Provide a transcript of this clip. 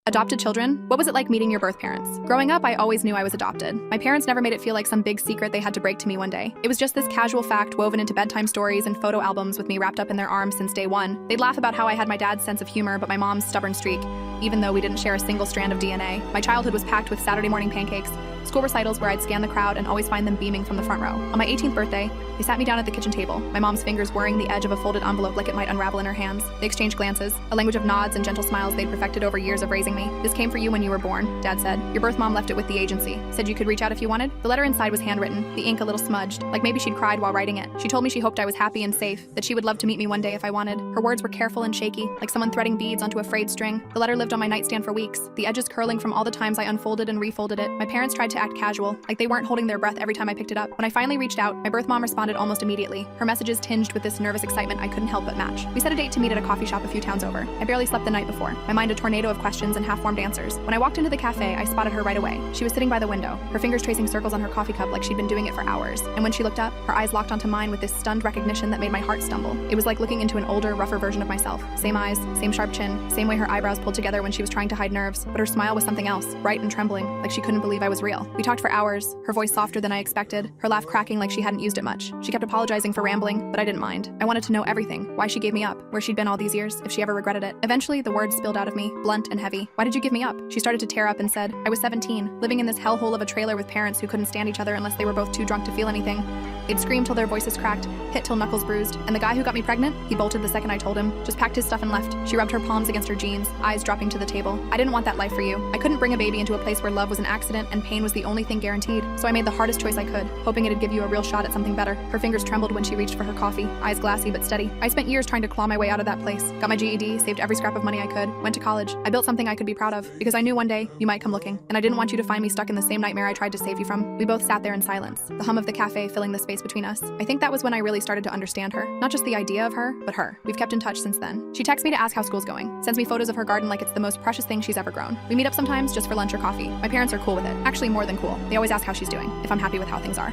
Adopted children? What was it like meeting your birth parents? Growing up, I always knew I was adopted. My parents never made it feel like some big secret they had to break to me one day. It was just this casual fact woven into bedtime stories and photo albums with me wrapped up in their arms since day one. They'd laugh about how I had my dad's sense of humor but my mom's stubborn streak, even though we didn't share a single strand of DNA. My childhood was packed with Saturday morning pancakes, school recitals where I'd scan the crowd and always find them beaming from the front row. On my 18th birthday, they sat me down at the kitchen table, my mom's fingers worrying the edge of a folded envelope like it might unravel in her hands. They exchanged glances, a language of nods and gentle smiles they'd perfected over years of raising me. This came for you when you were born, Dad said. Your birth mom left it with the agency. Said you could reach out if you wanted. The letter inside was handwritten, the ink a little smudged, like maybe she'd cried while writing it. She told me she hoped I was happy and safe, that she would love to meet me one day if I wanted. Her words were careful and shaky, like someone threading beads onto a frayed string. The letter lived on my nightstand for weeks, the edges curling from all the times I unfolded and refolded it. My parents tried to act casual, like they weren't holding their breath every time I picked it up. When I finally reached out, my birth mom responded almost immediately, her messages tinged with this nervous excitement I couldn't help but match. We set a date to meet at a coffee shop a few towns over. I barely slept the night before, my mind a tornado of questions and half-formed answers. When I walked into the cafe, I spotted her right away. She was sitting by the window, her fingers tracing circles on her coffee cup like she'd been doing it for hours. And when she looked up, her eyes locked onto mine with this stunned recognition that made my heart stumble. It was like looking into an older, rougher version of myself. Same eyes, same sharp chin, same way her eyebrows pulled together when she was trying to hide nerves, but her smile was something else, bright and trembling, like she couldn't believe I was real. We talked for hours, her voice softer than I expected, her laugh cracking like she hadn't used it much. She kept apologizing for rambling, but I didn't mind. I wanted to know everything, why she gave me up, where she'd been all these years, if she ever regretted it. Eventually, the words spilled out of me, blunt and heavy. Why did you give me up? She started to tear up and said, I was 17, living in this hellhole of a trailer with parents who couldn't stand each other unless they were both too drunk to feel anything. They'd scream till their voices cracked, hit till knuckles bruised, and the guy who got me pregnant, he bolted the second I told him, just packed his stuff and left. She rubbed her palms against her jeans, eyes dropping to the table. I didn't want that life for you. I couldn't bring a baby into a place where love was an accident and pain was the only thing guaranteed, so I made the hardest choice I could, hoping it'd give you a real shot at something better. Her fingers trembled when she reached for her coffee, eyes glassy but steady. I spent years trying to claw my way out of that place. Got my GED, saved every scrap of money I could, went to college. I built something I could be proud of, because I knew one day you might come looking, and I didn't want you to find me stuck in the same nightmare I tried to save you from. We both sat there in silence, the hum of the cafe filling the space between us. I think that was when I really started to understand her. Not just the idea of her, but her. We've kept in touch since then. She texts me to ask how school's going, sends me photos of her garden like it's the most precious thing she's ever grown. We meet up sometimes just for lunch or coffee. My parents are cool with it. Actually, more than cool. They always ask how she's doing, if I'm happy with how things are.